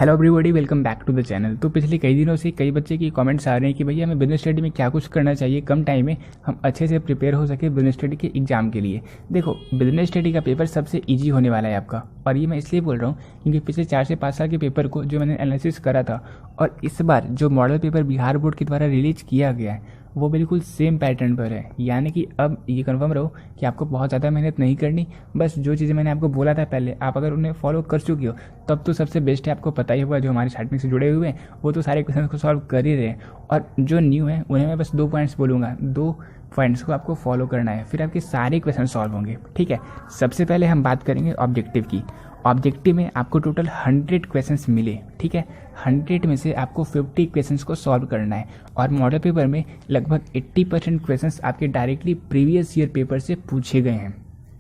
Hello everybody, welcome back to the channel. तो पिछले कई दिनों से कई बच्चे की कमेंट्स आ रहे हैं कि भैया हमें बिजनेस स्टडी में क्या कुछ करना चाहिए, कम टाइम में हम अच्छे से प्रिपेयर हो सके बिजनेस स्टडी के एग्जाम के लिए। देखो, बिजनेस स्टडी का पेपर सबसे इजी होने वाला है आपका, और ये मैं इसलिए बोल रहा हूँ क्योंकि पिछले 4 से 5 साल के पेपर को जो मैंने एनालिसिस करा था और इस बार जो मॉडल पेपर बिहार बोर्ड के द्वारा रिलीज किया गया है वो बिल्कुल सेम पैटर्न पर है। यानी कि अब ये कन्फर्म रहो कि आपको बहुत ज़्यादा मेहनत नहीं करनी, बस जो चीज़ें मैंने आपको बोला था पहले आप अगर उन्हें फॉलो कर चुकी हो तब तो सबसे बेस्ट है। आपको पता ही होगा जो हमारे स्टार्टिंग से जुड़े हुए हैं वो तो सारे क्वेश्चन को सॉल्व कर ही रहे हैं, और जो न्यू है उन्हें मैं बस 2 पॉइंट्स बोलूँगा। 2 पॉइंट्स को आपको फॉलो करना है, फिर आपके सारे क्वेश्चन सॉल्व होंगे। ठीक है, सबसे पहले हम बात करेंगे ऑब्जेक्टिव की। ऑब्जेक्टिव में आपको टोटल 100 क्वेश्चंस मिले। ठीक है, 100 में से आपको 50 क्वेश्चंस को सॉल्व करना है, और मॉडल पेपर में लगभग 80% क्वेश्चंस आपके डायरेक्टली प्रीवियस ईयर पेपर से पूछे गए हैं।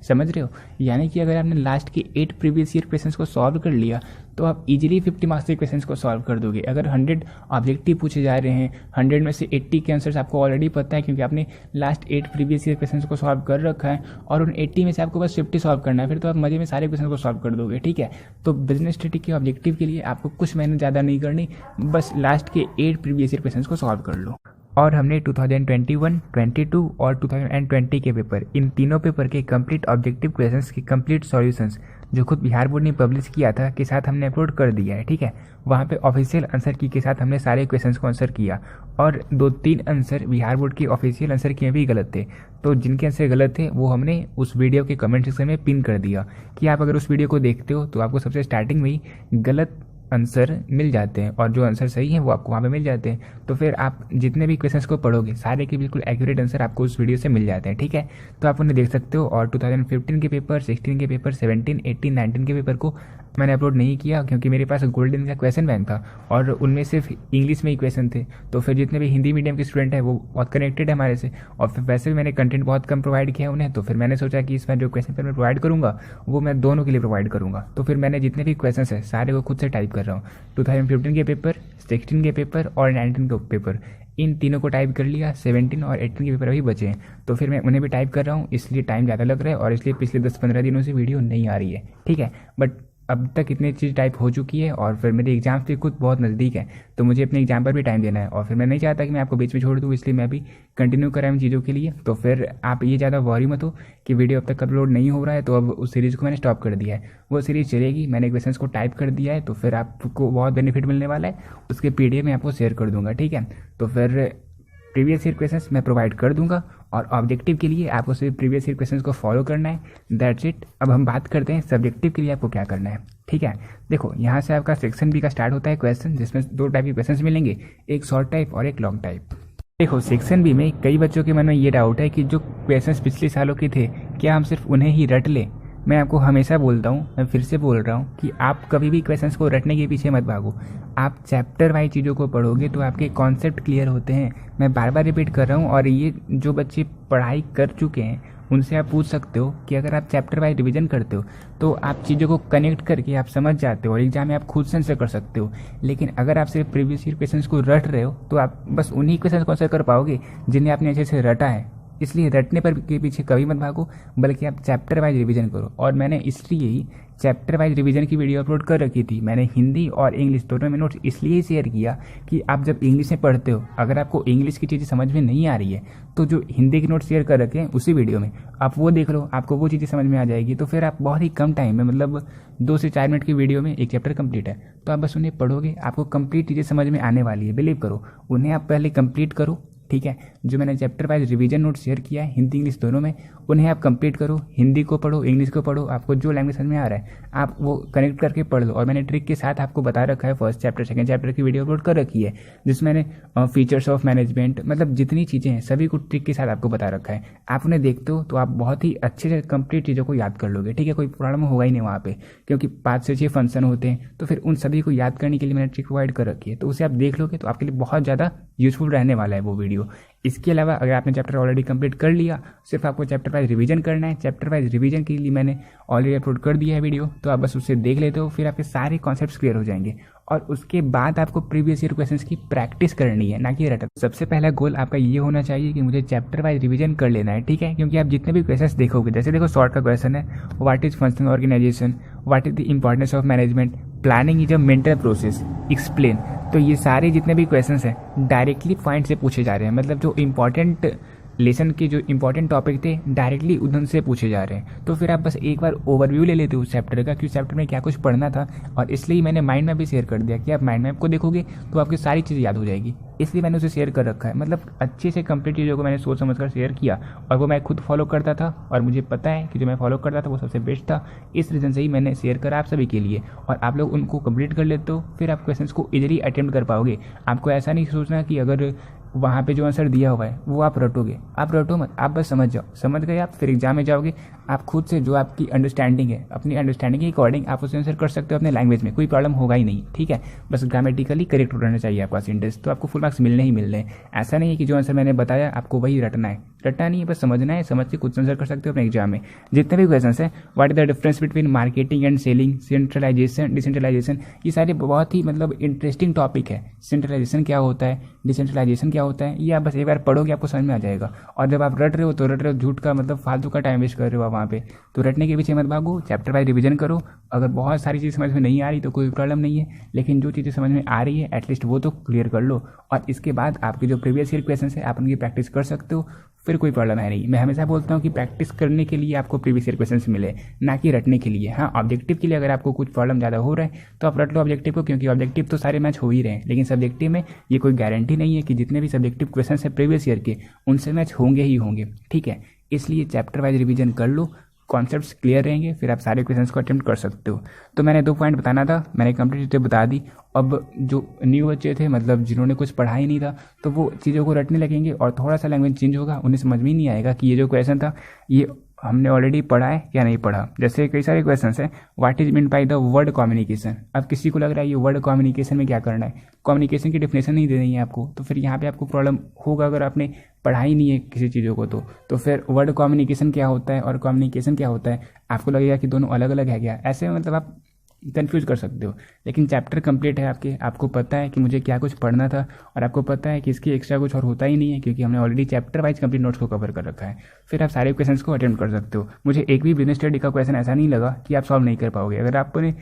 समझ रहे हो? यानी कि अगर आपने लास्ट के 8 प्रीवियस ईयर क्वेश्चंस को सॉल्व कर लिया तो आप इजीली 50 मार्क्स के क्वेश्चंस को सॉल्व कर दोगे। अगर 100 ऑब्जेक्टिव पूछे जा रहे हैं, 100 में से 80 के आंसर्स आपको ऑलरेडी पता है क्योंकि आपने लास्ट 8 प्रीवियस ईयर क्वेश्चंस को सॉल्व कर रखा है, और उन 80 में से आपको बस 50 सॉल्व करना है, फिर तो आप मजे में सारे क्वेश्चन को सॉल्व कर दोगे। ठीक है, तो बिजनेस स्टडी के ऑब्जेक्टिव के लिए आपको कुछ मेहनत ज़्यादा नहीं करनी, बस लास्ट के 8 प्रीवियस ईयर क्वेश्चंस को सॉल्व कर लो। और हमने 2021, 22 और 2020 के पेपर, इन तीनों पेपर के कंप्लीट ऑब्जेक्टिव क्वेश्चंस के कंप्लीट सॉल्यूशंस जो खुद बिहार बोर्ड ने पब्लिश किया था के साथ हमने अपलोड कर दिया है। ठीक है, वहाँ पे ऑफिशियल आंसर की के साथ हमने सारे क्वेश्चंस को आंसर किया, और 2-3 आंसर बिहार बोर्ड के ऑफिशियल आंसर के भी गलत थे। तो जिनके आंसर गलत थे वो हमने उस वीडियो के कमेंट सेक्शन में पिन कर दिया कि आप अगर उस वीडियो को देखते हो तो आपको सबसे स्टार्टिंग में ही गलत आंसर मिल जाते हैं, और जो आंसर सही है वो आपको वहाँ पे मिल जाते हैं। तो फिर आप जितने भी क्वेश्चंस को पढ़ोगे सारे के बिल्कुल एक्यूरेट आंसर आपको उस वीडियो से मिल जाते हैं। ठीक है, तो आप उन्हें देख सकते हो। और 2015 के पेपर, 16 के पेपर, 17, 18, 19 के पेपर को मैंने अपलोड नहीं किया क्योंकि मेरे पास गोल्डन का क्वेश्चन बैंक था और उनमें सिर्फ इंग्लिश में ही क्वेश्चन थे। तो फिर जितने भी हिंदी मीडियम के स्टूडेंट हैं वो बहुत कनेक्टेड है हमारे से, और फिर वैसे भी मैंने कंटेंट बहुत कम प्रोवाइड किया उन्हें। तो फिर मैंने सोचा कि इस बार जो क्वेश्चन पेपर मैं प्रोवाइड करूँगा वो मैं दोनों के लिए प्रोवाइड करूँगा। तो फिर मैंने जितने भी क्वेश्चन है सारे को खुद से टाइप कर रहा हूँ। 2015 के पेपर, 16 के पेपर और 19 के पेपर, इन तीनों को टाइप कर लिया। 17 और 18 के पेपर अभी बचे हैं, तो फिर मैं उन्हें भी टाइप कर रहा हूँ, इसलिए टाइम ज़्यादा लग रहा है और इसलिए पिछले 10-15 दिनों से वीडियो नहीं आ रही है। ठीक है, बट अब तक इतनी चीज़ टाइप हो चुकी है, और फिर मेरे एग्जाम भी खुद बहुत नज़दीक है, तो मुझे अपने एग्जाम पर भी टाइम देना है, और फिर मैं नहीं चाहता कि मैं आपको बीच में छोड़ दूँ, इसलिए मैं भी कंटिन्यू करा इन चीज़ों के लिए। तो फिर आप ये ज़्यादा वॉरी मत हो कि वीडियो अब तक अपलोड नहीं हो रहा है, तो अब उस सीरीज़ को मैंने स्टॉप कर दिया है। वो सीरीज़ चलेगी, मैंने क्वेश्चंस को टाइप कर दिया है, तो फिर आपको बहुत बेनिफिट मिलने वाला है। उसके PDF मैं आपको शेयर कर दूँगा। ठीक है, तो फिर प्रीवियस ईयर क्वेश्चंस मैं प्रोवाइड कर दूंगा, और ऑब्जेक्टिव के लिए आपको सिर्फ प्रीवियस ईयर क्वेश्चंस को फॉलो करना है, दैट्स इट। अब हम बात करते हैं सब्जेक्टिव के लिए आपको क्या करना है। ठीक है, देखो यहाँ से आपका सेक्शन बी का स्टार्ट होता है क्वेश्चन, जिसमें 2 टाइप के क्वेश्चन मिलेंगे, एक शॉर्ट टाइप और एक लॉन्ग टाइप। देखो, सेक्शन बी में कई बच्चों के मन में ये डाउट है कि जो क्वेश्चंस पिछले सालों के थे क्या हम सिर्फ उन्हें ही रट लें। मैं आपको हमेशा बोलता हूँ, मैं फिर से बोल रहा हूँ कि आप कभी भी क्वेश्चंस को रटने के पीछे मत भागो। आप चैप्टर वाइज चीज़ों को पढ़ोगे तो आपके कॉन्सेप्ट क्लियर होते हैं। मैं बार बार रिपीट कर रहा हूँ, और ये जो बच्चे पढ़ाई कर चुके हैं उनसे आप पूछ सकते हो कि अगर आप चैप्टर वाइज रिवीजन करते हो तो आप चीज़ों को कनेक्ट करके आप समझ जाते हो और एग्जाम में आप खुद से आंसर कर सकते हो। लेकिन अगर आप सिर्फ प्रीवियस ईयर क्वेश्चंस को रट रहे हो तो आप बस उन्हीं क्वेश्चन को आंसर कर पाओगे जिन्हें आपने अच्छे से रटा है। इसलिए रटने पर के पीछे कभी मत भागो, बल्कि आप चैप्टर वाइज रिवीजन करो। और मैंने इसलिए ही चैप्टर वाइज रिवीजन की वीडियो अपलोड कर रखी थी। मैंने हिंदी और इंग्लिश दोनों में नोट्स इसलिए शेयर किया कि आप जब इंग्लिश में पढ़ते हो, अगर आपको इंग्लिश की चीज़ें समझ में नहीं आ रही है तो जो हिंदी के नोट्स शेयर कर रखे हैं उसी वीडियो में आप वो देख लो, आपको वो चीज़ें समझ में आ जाएगी। तो फिर आप बहुत ही कम टाइम में, मतलब 2 से 4 मिनट की वीडियो में एक चैप्टर कंप्लीट है, तो आप बस उन्हें पढ़ोगे, आपको कंप्लीट चीज़ें समझ में आने वाली है। बिलीव करो, उन्हें आप पहले कंप्लीट करो। ठीक है, जो मैंने chapter wise revision note share किया है हिंदी इंग्लिश दोनों में, उन्हें आप कंप्लीट करो। हिंदी को पढ़ो, इंग्लिश को पढ़ो, आपको जो लैंग्वेज समझ में आ रहा है आप वो कनेक्ट करके पढ़ लो। और मैंने ट्रिक के साथ आपको बता रखा है, फर्स्ट चैप्टर सेकंड चैप्टर की वीडियो अपलोड कर रखी है, जिसमें मैंने फीचर्स ऑफ मैनेजमेंट, मतलब जितनी चीज़ें हैं सभी को ट्रिक के साथ आपको बता रखा है। आप उन्हें देखते हो तो आप बहुत ही अच्छे से कंप्लीट चीज़ों को याद कर लोगे। ठीक है, कोई प्रॉब्लम होगा ही नहीं वहाँ पे, क्योंकि 5 से 6 फंक्शन होते हैं, तो फिर उन सभी को याद करने के लिए मैंने ट्रिक प्रोवाइड कर रखी है। तो उसे आप देख लोगे तो आपके लिए बहुत ज़्यादा यूजफुल रहने वाला है वो वीडियो। इसके अलावा अगर आपने चैप्टर ऑलरेडी कंप्लीट कर लिया, सिर्फ आपको चैप्टर वाइज रिवीजन करना है। चैप्टर वाइज रिवीजन के लिए मैंने ऑलरेडी अपलोड कर दिया है वीडियो, तो आप बस उससे देख लेते हो, फिर आपके सारे कॉन्सेप्ट्स क्लियर हो जाएंगे। और उसके बाद आपको प्रीवियस ईयर क्वेश्चंस की प्रैक्टिस करनी है, ना कि रटा। सबसे पहला गोल आपका ये होना चाहिए कि मुझे चैप्टर वाइज रिवीजन कर लेना है। ठीक है, क्योंकि आप जितने भी क्वेश्चंस देखोगे, जैसे देखो शॉर्ट का क्वेश्चन है, what is functional organisation, what is the importance of management, planning is a mental process, explain. तो ये सारे जितने भी क्वेश्चंस हैं डायरेक्टली पॉइंट से पूछे जा रहे हैं, मतलब जो इंपॉर्टेंट लेसन के जो इंपॉर्टेंट टॉपिक थे डायरेक्टली उधर से पूछे जा रहे हैं। तो फिर आप बस एक बार ओवरव्यू ले लेते हो उस चैप्टर का कि उस चैप्टर में क्या कुछ पढ़ना था, और इसलिए मैंने माइंड मैप भी शेयर कर दिया कि आप माइंड मैप को देखोगे तो आपकी सारी चीज़ें याद हो जाएगी, इसलिए मैंने उसे शेयर कर रखा है। मतलब अच्छे से कंप्लीट चीज़ों को मैंने सोच समझ कर शेयर किया, और वो मैं खुद फॉलो करता था और मुझे पता है कि जो मैं फॉलो करता था वो सबसे बेस्ट था। इस रीज़न से ही मैंने शेयर करा आप सभी के लिए, और आप लोग उनको कंप्लीट कर लेते हो फिर आप क्वेश्चंस को इजीली अटेम्प्ट कर पाओगे। आपको ऐसा नहीं सोचना कि अगर वहाँ पे जो आंसर दिया हुआ है वो आप रटोगे, आप रटो मत, आप बस समझ जाओ। समझ गए आप, फिर एग्जाम में जाओगे आप खुद से जो आपकी अंडरस्टैंडिंग है, अपनी अंडरस्टैंडिंग के अकॉर्डिंग आप उसे आंसर कर सकते हो अपने लैंग्वेज में, कोई प्रॉब्लम होगा ही नहीं। ठीक है, बस ग्रामेटिकली करेक्ट रहना चाहिए आपका सेंटेंस, तो आपको फुल मार्क्स मिलने ही मिलने हैं। ऐसा नहीं है कि जो आंसर मैंने बताया आपको वही रटना है, रटना नहीं है, बस समझना है, समझ के कुछ आंसर कर सकते हो अपने एग्जाम में। जितने भी क्वेश्चन हैं, what is the difference between marketing and selling, centralisation, decentralisation, ये सारे बहुत ही मतलब इंटरेस्टिंग टॉपिक है। सेंट्रलाइजेशन क्या होता है, डिसेंट्रलाइजेशन क्या होता है, ये आप बस एक बार पढ़ोगे आपको समझ में आ जाएगा। और जब आप रट रहे हो तो रट रहे हो झूठ का, मतलब फालतू का टाइम वेस्ट कर रहे हो आप वहाँ पे। तो रटने के पीछे मत भागो, चैप्टर वाइज रिवीजन करो। अगर बहुत सारी चीज़ समझ में नहीं आ रही तो कोई प्रॉब्लम नहीं है, लेकिन जो चीज़ें समझ में आ रही है एटलीस्ट वो तो क्लियर कर लो, और इसके बाद आपके जो प्रीवियस ईयर क्वेश्चन है आप उनकी प्रैक्टिस कर सकते हो, फिर कोई प्रॉब्लम है नहीं। मैं हमेशा बोलता हूँ कि प्रैक्टिस करने के लिए आपको प्रीवियस ईयर क्वेश्चंस मिले, ना कि रटने के लिए। हाँ, ऑब्जेक्टिव के लिए अगर आपको कुछ प्रॉब्लम ज़्यादा हो रहा है तो आप रट लो ऑब्जेक्टिव को, क्योंकि ऑब्जेक्टिव तो सारे मैच हो ही रहे हैं, लेकिन सब्जेक्टिव में ये कोई गारंटी नहीं है कि जितने भी सब्जेक्टिव क्वेश्चन है प्रीवियस ईयर के उनसे मैच होंगे ही होंगे। ठीक है, इसलिए चैप्टर वाइज रिवीजन कर लो, कॉन्सेप्ट्स क्लियर रहेंगे, फिर आप सारे क्वेश्चंस को अटेम्प्ट कर सकते हो। तो मैंने 2 पॉइंट बताना था, मैंने कंप्लीट चीज़ें बता दी। अब जो न्यू बच्चे थे, मतलब जिन्होंने कुछ पढ़ा ही नहीं था, तो वो चीज़ों को रटने लगेंगे और थोड़ा सा लैंग्वेज चेंज होगा, उन्हें समझ में ही नहीं आएगा कि ये जो क्वेश्चन था ये हमने ऑलरेडी पढ़ा है या नहीं पढ़ा। जैसे कई सारे क्वेश्चन हैं, what is mean by the word communication. अब किसी को लग रहा है ये वर्ड कम्युनिकेशन में क्या करना है, कम्युनिकेशन की डेफिनेशन नहीं देनी है आपको, तो फिर यहाँ पे आपको प्रॉब्लम होगा अगर आपने पढ़ा ही नहीं है किसी चीज़ों को। तो फिर वर्ड कम्युनिकेशन क्या होता है और कम्युनिकेशन क्या होता है, आपको लगेगा कि दोनों अलग अलग है क्या, ऐसे मतलब आप कंफ्यूज कर सकते हो। लेकिन चैप्टर कंप्लीट है आपके, आपको पता है कि मुझे क्या कुछ पढ़ना था, और आपको पता है कि इसकी एक्स्ट्रा कुछ और होता ही नहीं है, क्योंकि हमने already chapter wise complete notes को कवर कर रखा है। फिर आप सारे क्वेश्चंस को अटेम्प्ट कर सकते हो। मुझे एक भी बिजनेस स्टडी का क्वेश्चन ऐसा नहीं लगा कि आप सॉल्व नहीं कर पाओगे, अगर आपने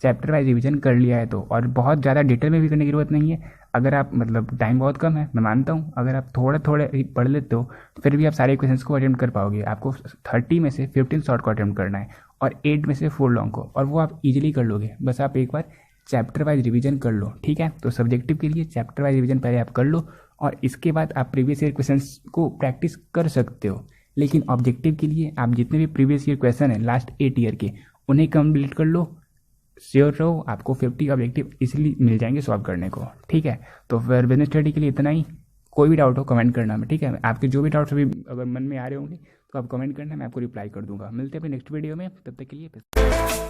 चैप्टर वाइज रिवीजन कर लिया है तो। और बहुत ज़्यादा डिटेल में भी करने की जरूरत नहीं है, अगर आप मतलब टाइम बहुत कम है मैं मानता हूँ, अगर आप थोड़े थोड़े पढ़ लेते हो फिर भी आप सारे क्वेश्चंस को अटेम्प्ट कर पाओगे। आपको 30 में से 15 शॉर्ट को अटेम्प्ट करना है और 8 में से 4 लॉन्ग को, और वो आप इजीली कर लोगे, बस आप एक बार चैप्टर वाइज रिवीजन कर लो। ठीक है, तो सब्जेक्टिव के लिए चैप्टर वाइज रिवीजन पहले आप कर लो, और इसके बाद आप प्रीवियस ईयर क्वेश्चंस को प्रैक्टिस कर सकते हो। लेकिन ऑब्जेक्टिव के लिए आप जितने भी प्रीवियस ईयर क्वेश्चन हैं लास्ट 8 ईयर के उन्हें कंप्लीट कर लो, श्योर रहो आपको 50 ऑब्जेक्टिव इसलिए मिल जाएंगे सॉल्व करने को। ठीक है, तो फिर बिजनेस स्टडी के लिए इतना ही। कोई भी डाउट हो कमेंट करना में, ठीक है, आपके जो भी डाउट्स अभी अगर मन में आ रहे होंगे तो आप कमेंट करना, मैं आपको रिप्लाई कर दूंगा। मिलते हैं अपने नेक्स्ट वीडियो में, तब तक के लिए।